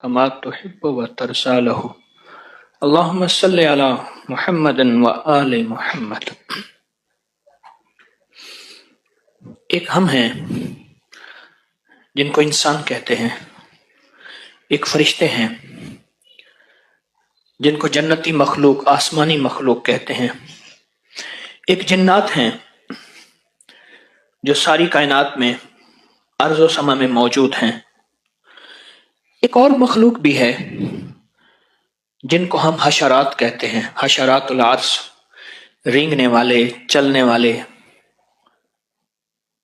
كما تحب وترضى له اللهم صل على محمد وآل محمد۔ ایک ہم ہیں جن کو انسان کہتے ہیں، ایک فرشتے ہیں جن کو جنتی مخلوق، آسمانی مخلوق کہتے ہیں، ایک جنات ہیں جو ساری کائنات میں ارض و سما میں موجود ہیں، ایک اور مخلوق بھی ہے جن کو ہم حشرات کہتے ہیں، حشرات العرش، رینگنے والے، چلنے والے۔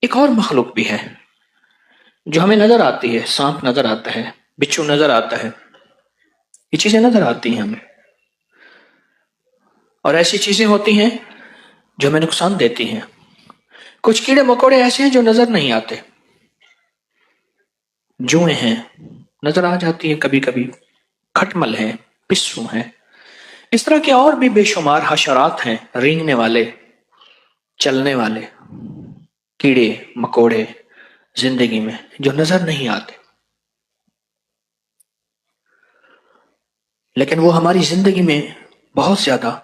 ایک اور مخلوق بھی ہے جو ہمیں نظر آتی ہے، سانپ نظر آتا ہے، بچھو نظر آتا ہے، یہ چیزیں نظر آتی ہیں ہمیں، اور ایسی چیزیں ہوتی ہیں جو ہمیں نقصان دیتی ہیں۔ کچھ کیڑے مکوڑے ایسے ہیں جو نظر نہیں آتے، جوئیں ہیں، نظر آ جاتی ہیں کبھی کبھی، کھٹمل ہیں، پسو ہیں، اس طرح کے اور بھی بے شمار حشرات ہیں، رینگنے والے، چلنے والے کیڑے مکوڑے زندگی میں جو نظر نہیں آتے، لیکن وہ ہماری زندگی میں بہت زیادہ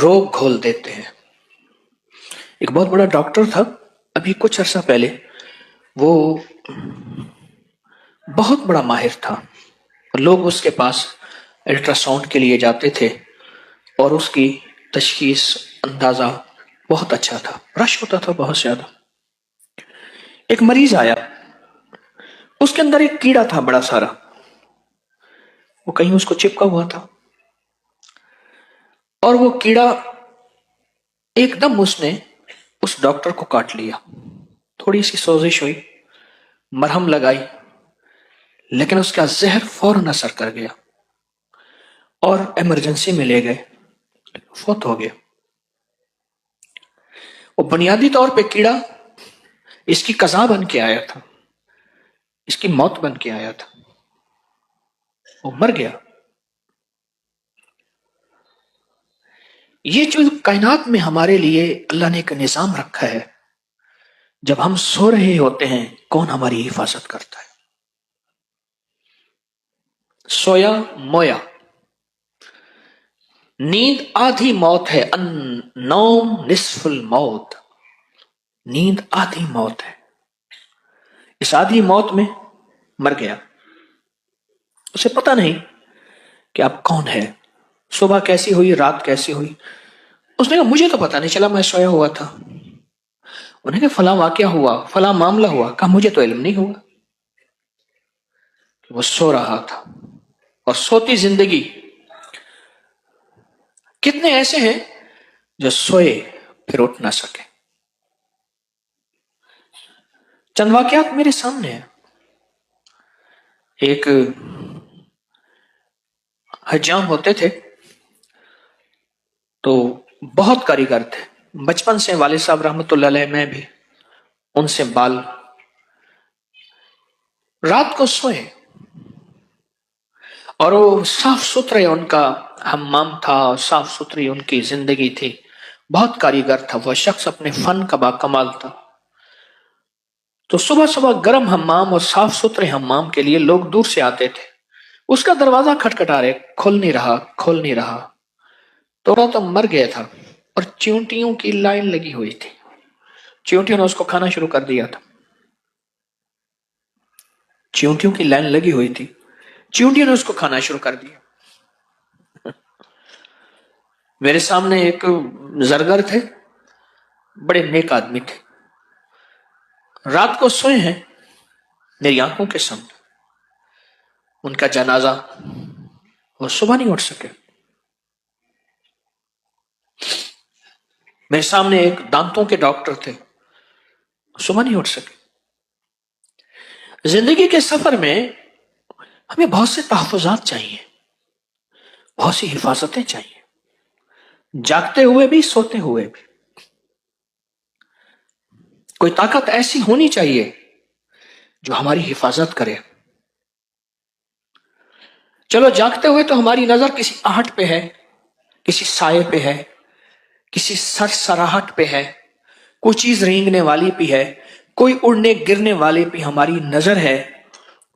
روگ گھول دیتے ہیں۔ ایک بہت بڑا ڈاکٹر تھا، ابھی کچھ عرصہ پہلے، وہ بہت بڑا ماہر تھا، لوگ اس کے پاس الٹرا ساؤنڈ کے لیے جاتے تھے اور اس کی تشخیص اندازہ بہت اچھا تھا، رش ہوتا تھا بہت زیادہ۔ ایک مریض آیا، اس کے اندر ایک کیڑا تھا بڑا سارا، وہ کہیں اس کو چپکا ہوا تھا، اور وہ کیڑا ایک دم اس نے اس ڈاکٹر کو کاٹ لیا۔ تھوڑی سی سوزش ہوئی، مرہم لگائی، لیکن اس کا زہر فوراً اثر کر گیا اور ایمرجنسی میں لے گئے، فوت ہو گیا۔ وہ بنیادی طور پہ کیڑا اس کی قضا بن کے آیا تھا، اس کی موت بن کے آیا تھا، وہ مر گیا۔ یہ جو کائنات میں ہمارے لیے اللہ نے ایک نظام رکھا ہے، جب ہم سو رہے ہوتے ہیں کون ہماری حفاظت کرتا ہے؟ سویا مویا، نیند آدھی موت ہے، النوم نصف الموت، نیند آدھی موت ہے۔ اس آدھی موت میں مر گیا، اسے پتہ نہیں کہ اب کون ہے، صبح کیسی ہوئی، رات کیسی ہوئی۔ اس نے کہا مجھے تو پتہ نہیں چلا، میں سویا ہوا تھا۔ انہوں نے کہا فلاں واقعہ ہوا، فلاں معاملہ ہوا، کہا مجھے تو علم نہیں ہوا کہ وہ سو رہا تھا۔ اور سوتی زندگی، کتنے ایسے ہیں جو سوئے پھر اٹھ نہ سکے۔ چند واقعات میرے سامنے ہیں۔ ایک حجام ہوتے تھے تو بہت کاریگر تھے، بچپن سے والد صاحب رحمۃ اللہ علیہ، میں بھی ان سے بال، رات کو سوئے اور وہ صاف ستھرے ان کا حمام تھا، صاف ستھری ان کی زندگی تھی، بہت کاریگر تھا وہ شخص، اپنے فن کا باکمال تھا۔ تو صبح صبح گرم حمام اور صاف ستھرے حمام کے لیے لوگ دور سے آتے تھے، اس کا دروازہ کھٹکھٹا رہے، کھول نہیں رہا، توڑا تو مر گیا تھا، اور چیونٹیوں کی لائن لگی ہوئی تھی، چیونٹیوں نے اس کو کھانا شروع کر دیا تھا، چیونٹیوں کی لائن لگی ہوئی تھی، چیونٹیوں نے اس کو کھانا شروع کر دیا۔ میرے سامنے ایک زرگر تھے، بڑے نیک آدمی تھے، رات کو سوئے ہیں میری آنکھوں کے سامنے، ان کا جنازہ، وہ صبح نہیں اٹھ سکے۔ میرے سامنے ایک دانتوں کے ڈاکٹر تھے، صبح نہیں اٹھ سکے۔ زندگی کے سفر میں ہمیں بہت سے تحفظات چاہیے، بہت سی حفاظتیں چاہیے، جاگتے ہوئے بھی، سوتے ہوئے بھی۔ کوئی طاقت ایسی ہونی چاہیے جو ہماری حفاظت کرے۔ چلو جاگتے ہوئے تو ہماری نظر کسی آہٹ پہ ہے، کسی سائے پہ ہے، کسی سرسراہٹ پہ ہے، کوئی چیز رینگنے والی پہ ہے، کوئی اڑنے گرنے والے پہ ہماری نظر ہے،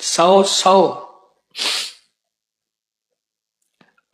100।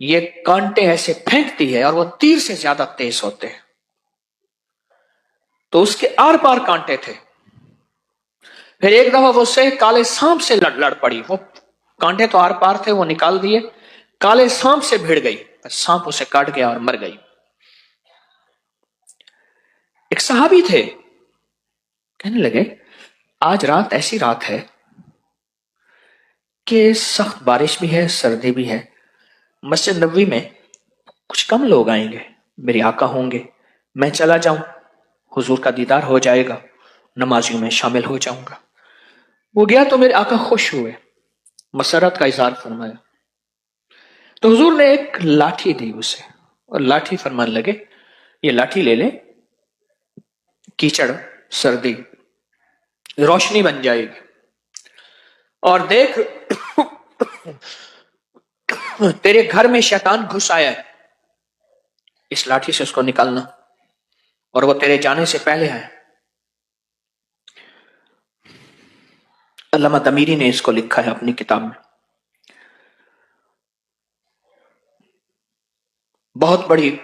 یہ کانٹے ایسے پھینکتی ہے اور وہ تیر سے زیادہ تیز ہوتے ہیں. تو اس کے آر پار کانٹے تھے. پھر ایک دفعہ وہ سے کالے سانپ سے لڑ پڑی. وہ کانٹے تو آر پار تھے، وہ نکال دیے، کالے سانپ سے بھیڑ گئی، سانپ اسے کاٹ گیا اور مر گئی. ایک صحابی تھے، کہنے لگے آج رات ایسی رات ہے کہ سخت بارش بھی ہے، سردی بھی ہے، مسجد نبوی میں کچھ کم لوگ آئیں گے، میرے آقا ہوں گے، میں چلا جاؤں، حضور کا دیدار ہو جائے گا، نمازیوں میں شامل ہو جاؤں گا. وہ گیا تو میرے آقا خوش ہوئے، مسرت کا اظہار فرمایا. تو حضور نے ایک لاٹھی دی اسے اور لاٹھی فرمان لگے یہ لاٹھی لے لے، کیچڑ، سردی، روشنی بن جائے گی، اور دیکھ تیرے گھر میں شیطان گھس آیا ہے، اس لاٹھی سے اس کو نکالنا، اور وہ تیرے جانے سے پہلے ہے. علامہ تمیری نے اس کو لکھا ہے اپنی کتاب میں، بہت بڑی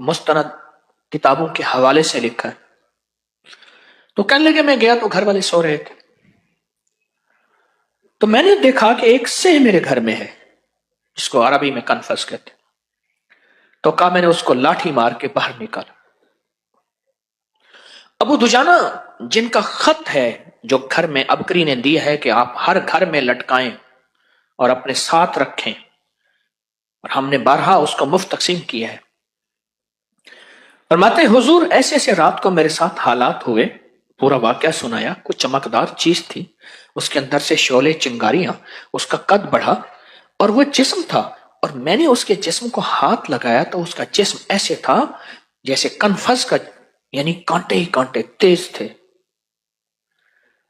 مستند کتابوں کے حوالے سے لکھا ہے. تو کہنے لگے میں گیا تو گھر والے سو رہے تھے، تو میں نے دیکھا کہ ایک سہ میرے گھر میں ہے جس کو عربی میں کنفس کہتے. تو کہا میں نے اس کو لاٹھی مار کے باہر نکالا. ابو دجانہ جن کا خط ہے جو گھر میں ابکری نے دیا ہے کہ آپ ہر گھر میں لٹکائیں اور اپنے ساتھ رکھیں، اور ہم نے بارہا اس کو مفت تقسیم کیا ہے، فرماتے حضور ایسے ایسے رات کو میرے ساتھ حالات ہوئے، پورا واقعہ سنایا. کچھ چمکدار چیز تھی، اس کے اندر سے شعلے چنگاریاں، اس کا قد بڑھا اور وہ جسم تھا، اور میں نے اس کے جسم کو ہاتھ لگایا تو اس کا جسم ایسے تھا جیسے کنفس کا، یعنی کانٹے ہی کانٹے تیز تھے.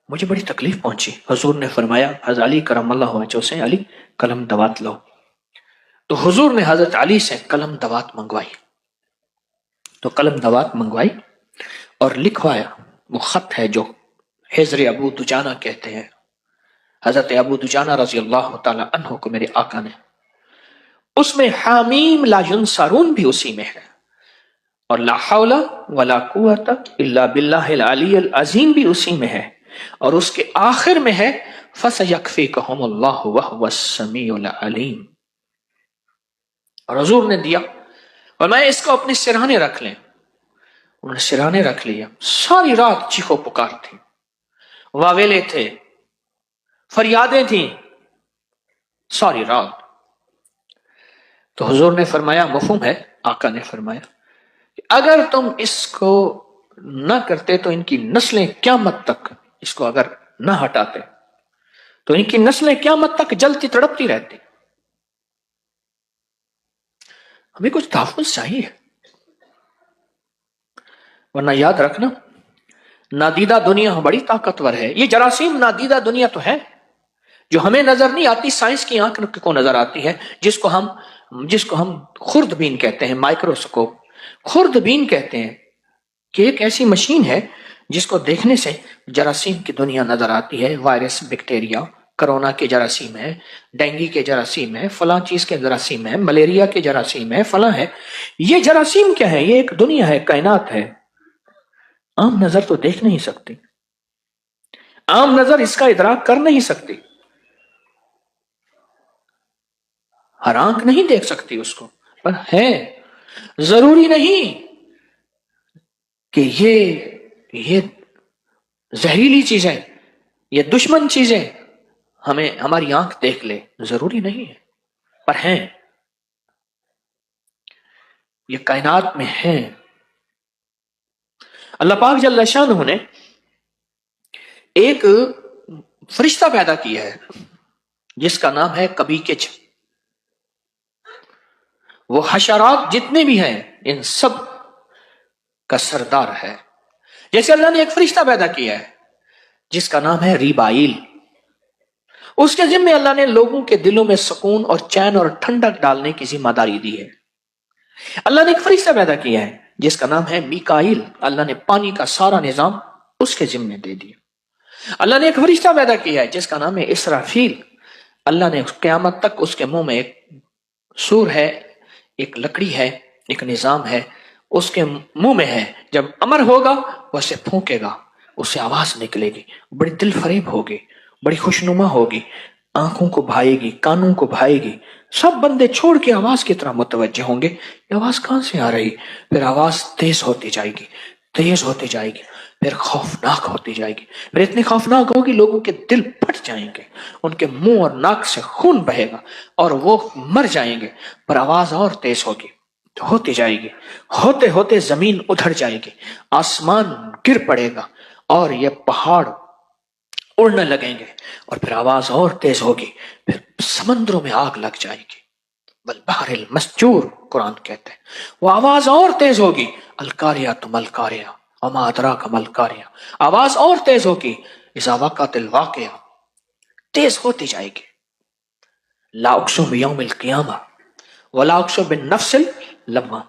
مجھے بڑی تکلیف پہنچی. حضور نے فرمایا حضرت علی کرم اللہ وجہہ سے علی قلم دوات لو. تو حضور نے حضرت علی سے قلم دوات منگوائی. تو قلم دوات منگوائی اور لکھوایا. وہ خط ہے جو حضر ابو دجانہ کہتے ہیں، حضرت ابو دجانہ رضی اللہ تعالی عنہ کو میرے آقا نے. اس میں حامیم لا ینصرون بھی اسی میں ہے، اور لا حول ولا قوت الا باللہ العلی العظیم بھی اسی میں ہے، اور اس کے آخر میں ہے فَسَيَكْفِيكَهُمُ اللَّهُ وَهُوَ السَّمِيعُ الْعَلِيمُ. اور حضور نے دیا، اور میں اس کو اپنے سرہانے رکھ لیں. انہوں نے سرہانے رکھ لیا. ساری رات چیخو پکار تھی، واویلے تھے، فریادیں تھیں ساری رات. تو حضور نے فرمایا، مفہوم ہے، آقا نے فرمایا کہ اگر تم اس کو نہ کرتے تو ان کی نسلیں قیامت تک اس کو اگر نہ ہٹاتے تو ان کی نسلیں قیامت تک جلتی تڑپتی رہتی. ہمیں کچھ تحفظ چاہیے، ورنہ یاد رکھنا نادیدہ دنیا بڑی طاقتور ہے. یہ جراثیم نادیدہ دنیا تو ہے جو ہمیں نظر نہیں آتی، سائنس کی آنکھ کو نظر آتی ہے، جس کو ہم خوردبین کہتے ہیں، مائکروسکوپ. خوردبین کہتے ہیں کہ ایک ایسی مشین ہے جس کو دیکھنے سے جراثیم کی دنیا نظر آتی ہے. وائرس، بیکٹیریا، کرونا کے جراثیم ہے، ڈینگی کے جراثیم ہے، فلاں چیز کے جراثیم ہے، ملیریا کے جراثیم ہے، فلاں ہے. یہ جراثیم کیا ہے؟ یہ ایک دنیا ہے، کائنات ہے. عام نظر تو دیکھ نہیں سکتی، عام نظر اس کا ادراک کر نہیں سکتی، ہر آنکھ نہیں دیکھ سکتی اس کو، پر ہے. ضروری نہیں کہ یہ زہریلی چیزیں، یہ دشمن چیزیں ہماری آنکھ دیکھ لے، ضروری نہیں ہے، پر ہیں، یہ کائنات میں ہیں. اللہ پاک جل شانہ نے ایک فرشتہ پیدا کیا ہے جس کا نام ہے کبیکچ. وہ حشرات جتنے بھی ہیں ان سب کا سردار ہے. جیسے اللہ نے ایک فرشتہ پیدا کیا ہے جس کا نام ہے ریبائل، اس کے ذمہ اللہ نے لوگوں کے دلوں میں سکون اور چین اور ٹھنڈک ڈالنے کی ذمہ داری دی ہے. اللہ نے ایک فرشتہ پیدا کیا ہے جس کا نام ہے میکائیل، اللہ نے پانی کا سارا نظام اس کے ذمہ دے دیا. اللہ نے ایک فرشتہ پیدا کیا ہے جس کا نام ہے اسرافیل، اللہ نے قیامت تک اس کے منہ میں ایک سور ہے، ایک لکڑی ہے، ایک نظام ہے، اس کے منہ میں ہے، جب امر ہوگا وہ اسے پھونکے گا، اس سے آواز نکلے گی، بڑی دل فریب ہوگی، بڑی خوشنما ہوگی، آنکھوں کو بھائے گی، کانوں کو بھائے گی، سب بندے چھوڑ کے آواز کی طرح متوجہ ہوں گے، یہ آواز کہاں سے آ رہی؟ پھر آواز تیز ہوتی جائے گی، تیز ہوتی جائے گی، پھر خوفناک ہوتی جائے گی، پھر اتنی خوفناک ہوگی لوگوں کے دل پھٹ جائیں گے، ان کے منہ اور ناک سے خون بہے گا اور وہ مر جائیں گے، پر آواز اور تیز ہوگی، ہوتی جائے گی، ہوتے ہوتے زمین ادھر جائے گی، آسمان گر پڑے گا اور یہ پہاڑ اڑنے لگیں گے، اور پھر آواز اور تیز ہوگی، پھر سمندروں میں آگ لگ جائے گی، بالبحر المسجور قرآن کہتے ہیں، وہ آواز اور تیز ہوگی، القاریہ ملقاریہ وما ادراک ملقاریہ، آواز اور تیز ہوگی، اذا وقعت الواقعہ، تیز ہوتی جائے گی، لا اقسم بیوم القیامہ ولا اقسم بالنفس اللمہ۔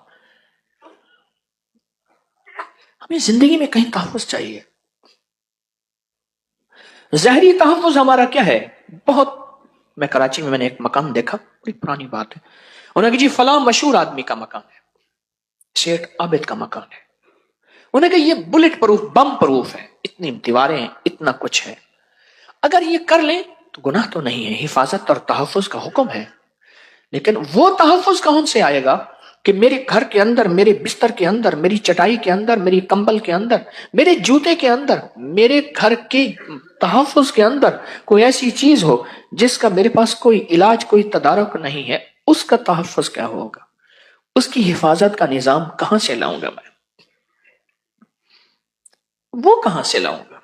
ہمیں زندگی میں کہیں تحفظ چاہیے۔ ظاہری تحفظ ہمارا کیا ہے؟ بہت، میں کراچی میں نے ایک مکان دیکھا، بڑی پرانی بات ہے، انہوں نے کہا جی فلاں مشہور آدمی کا مکان ہے، شیخ عابد کا مکان ہے، انہوں نے کہا یہ بلٹ پروف، بم پروف ہے، اتنی دیواریں ہیں، اتنا کچھ ہے، اگر یہ کر لیں تو گناہ تو نہیں ہے، حفاظت اور تحفظ کا حکم ہے، لیکن وہ تحفظ کہاں سے آئے گا کہ میرے گھر کے اندر، میرے بستر کے اندر، میری چٹائی کے اندر، میری کمبل کے اندر، میرے جوتے کے اندر، میرے گھر کے تحفظ کے اندر کوئی ایسی چیز ہو جس کا میرے پاس کوئی علاج، کوئی تدارک نہیں ہے، اس کا تحفظ کیا ہوگا؟ اس کی حفاظت کا نظام کہاں سے لاؤں گا میں؟ وہ کہاں سے لاؤں گا؟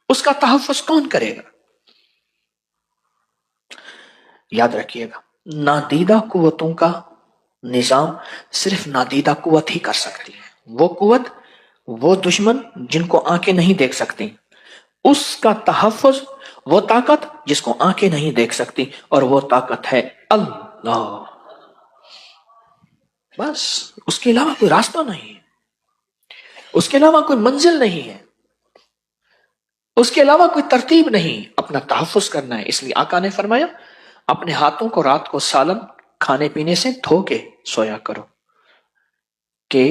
اس کا تحفظ کون کرے گا؟ یاد رکھیے گا، نادیدہ قوتوں کا نظام صرف نادیدہ قوت ہی کر سکتی ہے، وہ قوت، وہ دشمن جن کو آنکھیں نہیں دیکھ سکتی، اس کا تحفظ، وہ طاقت جس کو آنکھیں نہیں دیکھ سکتی، اور وہ طاقت ہے اللہ، بس، اس کے علاوہ کوئی راستہ نہیں ہے، اس کے علاوہ کوئی منزل نہیں ہے، اس کے علاوہ کوئی ترتیب نہیں، اپنا تحفظ کرنا ہے۔ اس لیے آقا نے فرمایا اپنے ہاتھوں کو رات کو سالن کھانے پینے سے دھو کے سویا کرو کہ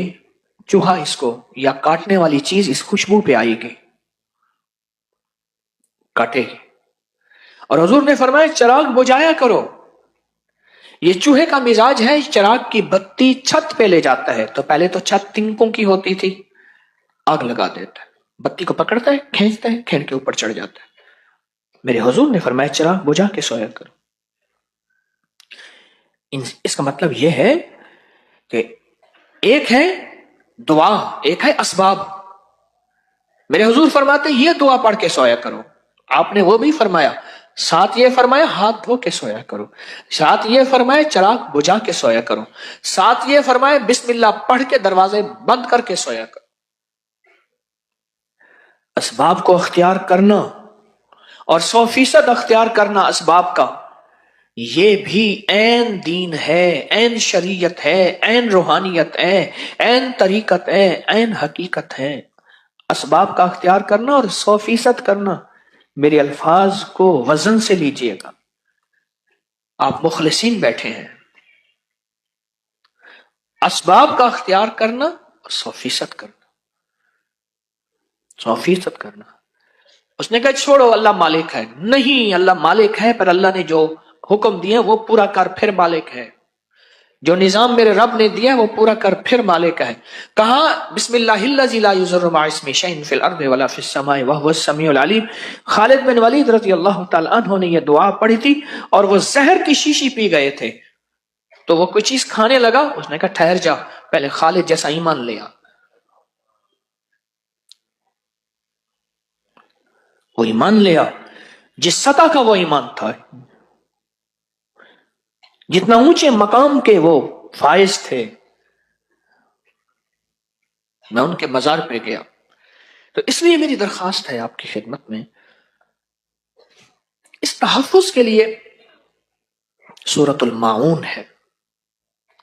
چوہا اس کو، یا کاٹنے والی چیز اس خوشبو پہ آئے گی، کاٹے گی، اور حضور نے فرمایا چراغ بجھایا کرو، یہ چوہے کا مزاج ہے، چراغ کی بتی چھت پہ لے جاتا ہے تو پہلے تو چھت تنکوں کی ہوتی تھی، آگ لگا دیتا ہے، بتی کو پکڑتا ہے، کھینچتا ہے، کھینچ کے اوپر چڑھ جاتا ہے، میرے حضور نے فرمایا چراغ بجھا کے سویا کرو۔ اس کا مطلب یہ ہے کہ ایک ہے دعا، ایک ہے اسباب، میرے حضور فرماتے یہ دعا پڑھ کے سویا کرو، آپ نے وہ بھی فرمایا، ساتھ یہ فرمایا ہاتھ دھو کے سویا کرو، ساتھ یہ فرمایا چراغ بجھا کے سویا کرو، ساتھ یہ فرمایا بسم اللہ پڑھ کے دروازے بند کر کے سویا کرو۔ اسباب کو اختیار کرنا اور 100% اختیار کرنا اسباب کا، یہ بھی عین دین ہے، عین شریعت ہے، عین روحانیت ہے، عین طریقت ہے، عین حقیقت ہے۔ اسباب کا اختیار کرنا اور 100% کرنا، میرے الفاظ کو وزن سے لیجئے گا، آپ مخلصین بیٹھے ہیں، اسباب کا اختیار کرنا اور 100% کرنا، 100% کرنا۔ اس نے کہا چھوڑو اللہ مالک ہے، نہیں، اللہ مالک ہے، پر اللہ نے جو حکم دیے وہ پورا کر پھر مالک ہے، جو نظام میرے رب نے دیا وہ پورا کر پھر مالک ہے۔ کہا بسم اللہ الذی لا یضر مع اسمہ شیء فی الارض ولا فی السماء وهو السمیع العلیم۔ خالد بن ولید رضی اللہ تعالی عنہ نے یہ دعا پڑھی تھی اور وہ زہر کی شیشی پی گئے تھے، تو وہ کوئی چیز کھانے لگا، اس نے کہا ٹھہر جا، پہلے خالد جیسا ایمان لیا۔ وہ ایمان لیا جس سطح کا وہ ایمان تھا، جتنا اونچے مقام کے وہ فائز تھے۔ میں ان کے مزار پہ گیا، تو اس لیے میری درخواست ہے آپ کی خدمت میں، اس تحفظ کے لیے سورۃ الماعون ہے،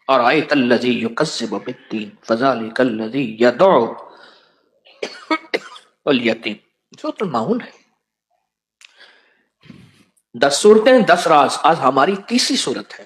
اور آیت الذی یکذب بالدین فذلک الذی یدعو الیتیم، سورۃ الماعون ہے۔ 10 صورتیں 10 راز، آج ہماری تیسری صورت ہے،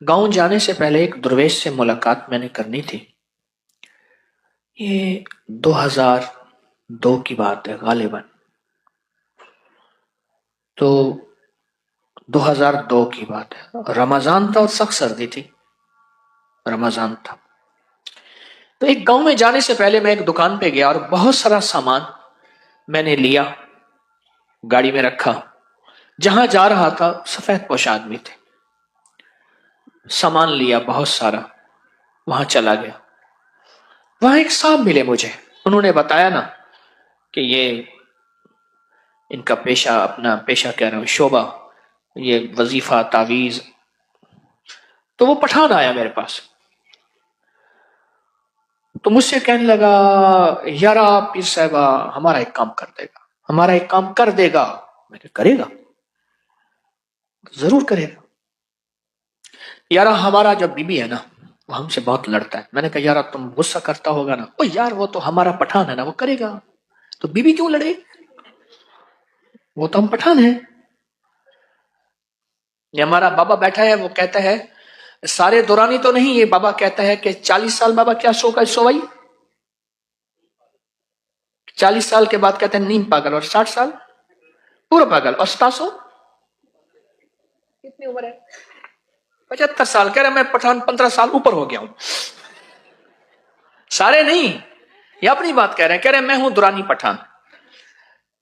گاؤں جانے سے پہلے ایک درویش سے ملاقات میں نے کرنی تھی. یہ 2002 کی بات ہے غالباً. تو 2002 کی بات ہے، رمضان تھا اور سخت سردی تھی، رمضان تھا. تو ایک گاؤں میں جانے سے پہلے میں ایک دکان پہ گیا اور بہت سارا سامان میں نے لیا، گاڑی میں رکھا. جہاں جا رہا تھا سفید پوش آدمی تھے، سامان لیا بہت سارا، وہاں چلا گیا. وہاں ایک صاحب ملے مجھے، انہوں نے بتایا نا کہ یہ ان کا پیشہ، اپنا پیشہ کہہ رہا ہوں، شعبہ، یہ وظیفہ تعویذ. تو وہ پٹھان آیا میرے پاس، تو مجھ سے کہنے لگا یارا پیر صاحبہ ہمارا ایک کام کر دے گا، ہمارا ایک کام کر دے گا. میں نے کرے گا، ضرور کرے گا. یارا ہمارا جو بی بی ہے نا وہ ہم سے بہت لڑتا ہے. میں نے کہا یارا تم غصہ کرتا ہوگا نا. او یار وہ تو ہمارا پٹھان ہے نا، وہ کرے گا، تو بی بی کیوں لڑے، وہ تو ہم پٹھان ہیں. یہ ہمارا بابا بیٹھا ہے، وہ کہتا ہے سارے دورانی تو نہیں، یہ بابا کہتا ہے کہ 40 سال بابا کیا سو کا سوئی، 40 سال کے بعد کہتے ہیں نیم پاگل، اور 60 سال پورا پاگل. اور 700 کتنی عمر ہے، 75 سال. کہہ رہا میں پٹھان 15 سال اوپر ہو گیا ہوں. سارے نہیں، یہ اپنی بات کہہ رہے ہیں، کہہ رہے میں ہوں دورانی پٹھان.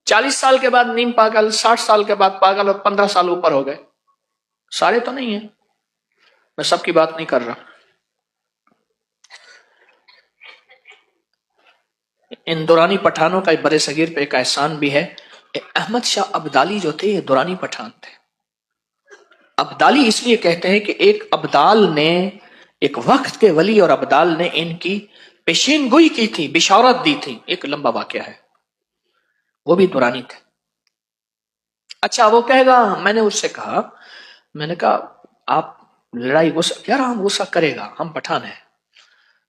40 سال کے بعد نیم پاگل، 60 سال کے بعد پاگل، اور 15 سال اوپر ہو گئے. سارے تو نہیں ہیں، میں سب کی بات نہیں کر رہا. ان دورانی پٹھانوں کا برے صغیر پہ ایک احسان بھی ہے. احمد شاہ ابدالی جو تھے یہ دورانی پٹھان تھے. ابدالی اس لیے کہتے ہیں کہ ایک ابدال نے، ایک وقت کے ولی اور ابدال نے ان کی پیشین گوئی کی تھی، بشارت دی تھی. ایک لمبا واقعہ ہے، وہ بھی دورانی تھے. اچھا وہ کہے گا، میں نے اس سے کہا، میں نے کہا آپ لڑائی غصہ، یار ہم غصہ کرے گا، ہم پٹھان ہیں.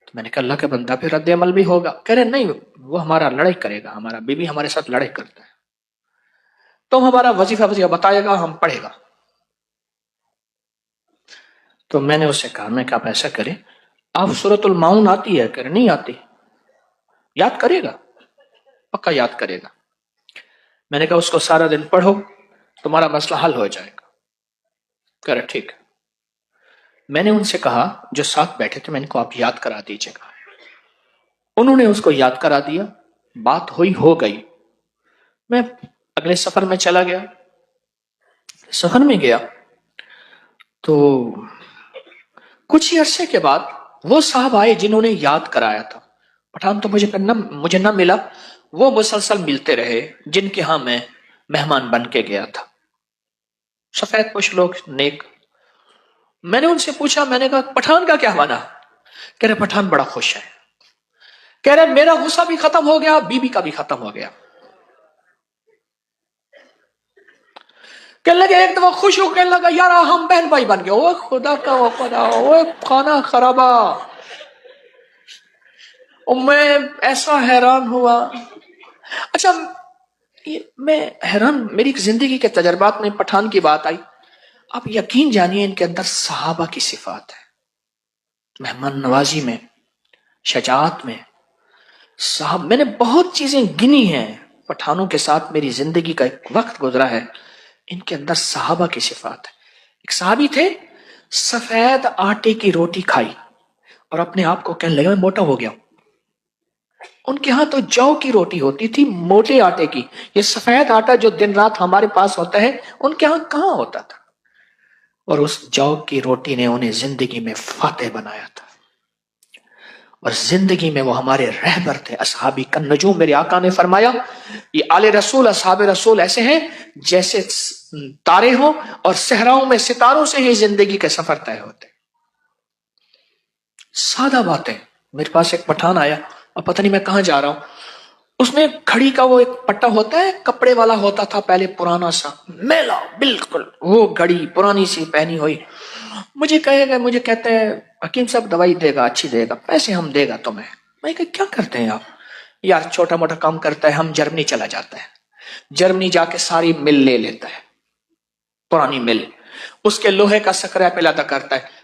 تو میں نے کہا اللہ کے بندہ پھر رد عمل بھی ہوگا. کہہ رہے نہیں وہ ہمارا لڑائی کرے گا، ہمارا بی بی ہمارے ساتھ لڑائی کرتا ہے، تو ہمارا وظیفہ بتائے گا، ہم پڑھے گا. تو میں نے اس سے کہا، میں کہا آپ ایسا کریں، آپ سورۃ المعون آتی ہے؟ کہہ رہے نہیں آتی. یاد کرے گا، پکا یاد کرے گا. میں نے کہا اس کو سارا دن پڑھو، تمہارا مسئلہ حل ہو جائے گا. کہہ رہے ٹھیک. میں نے ان سے کہا جو ساتھ بیٹھے تھے، میں نے کہا آپ یاد کرا دیجیے گا. انہوں نے اس کو یاد کرا دیا، بات ہوئی ہو گئی. میں اگلے سفر میں چلا گیا. سفر میں گیا تو کچھ ہی عرصے کے بعد وہ صاحب آئے جنہوں نے یاد کرایا تھا. پٹھان تو مجھے نہ ملا، وہ مسلسل ملتے رہے جن کے ہاں میں مہمان بن کے گیا تھا. سفید پوش لوگ نیک. میں نے ان سے پوچھا، میں نے کہا پٹھان کا کیا بنا؟ کہہ رہے پٹھان بڑا خوش ہے. کہہ رہے میرا غصہ بھی ختم ہو گیا، بی بی کا بھی ختم ہو گیا. کہنے لگے ایک دفعہ خوش ہو، کہنے لگا یار ہم بہن بھائی بن گئے. وہ خدا کا وہ خدا، وہ کھانا خرابا. میں ایسا حیران ہوا. اچھا میں حیران، میری زندگی کے تجربات میں پٹھان کی بات آئی. آپ یقین جانیے ان کے اندر صحابہ کی صفات ہے، مہمان نوازی میں، شجاعت میں. صاحب میں نے بہت چیزیں گنی ہیں پٹھانوں کے ساتھ، میری زندگی کا ایک وقت گزرا ہے، ان کے اندر صحابہ کی صفات ہے. ایک صحابی تھے، سفید آٹے کی روٹی کھائی اور اپنے آپ کو کہنے لگا میں موٹا ہو گیا. ان کے ہاں تو جو کی روٹی ہوتی تھی، موٹے آٹے کی. یہ سفید آٹا جو دن رات ہمارے پاس ہوتا ہے، ان کے ہاں کہاں ہوتا تھا. اور اس جو کی روٹی نے انہیں زندگی میں فاتح بنایا تھا، اور زندگی میں وہ ہمارے رہبر تھے. اصحابی کن نجوم، میرے آقا نے فرمایا یہ آل رسول، اصحاب رسول ایسے ہیں جیسے تارے ہوں، اور صحراؤں میں ستاروں سے ہی زندگی کے سفر طے ہوتے. سادہ باتیں. میرے پاس ایک پٹھان آیا اور پتہ نہیں میں کہاں جا رہا ہوں. اس نے کھڑی کا وہ ایک پٹا ہوتا ہے کپڑے والا ہوتا تھا پہلے، پرانا سا میلا بالکل، وہ گھڑی پرانی سی پہنی ہوئی. مجھے کہے گا، مجھے کہتے ہیں حکیم صاحب دوائی دے گا، اچھی دے گا، پیسے ہم دے گا تمہیں. میں کہ کیا کرتے ہیں آپ؟ یار چھوٹا موٹا کام کرتا ہے، ہم جرمنی چلا جاتا ہے، جرمنی جا کے ساری مل لے لیتا ہے، پرانی مل، اس کے لوہے کا سکریپ لاتا کرتا ہے.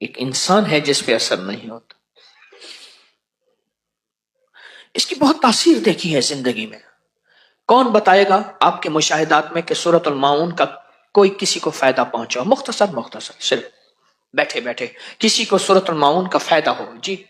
ایک انسان ہے جس پہ اثر نہیں ہوتا. اس کی بہت تاثیر دیکھی ہے زندگی میں. کون بتائے گا آپ کے مشاہدات میں کہ سورۃ الماؤن کا کوئی کسی کو فائدہ پہنچا؟ مختصر صرف بیٹھے بیٹھے کسی کو سورۃ الماؤن کا فائدہ ہو؟ جی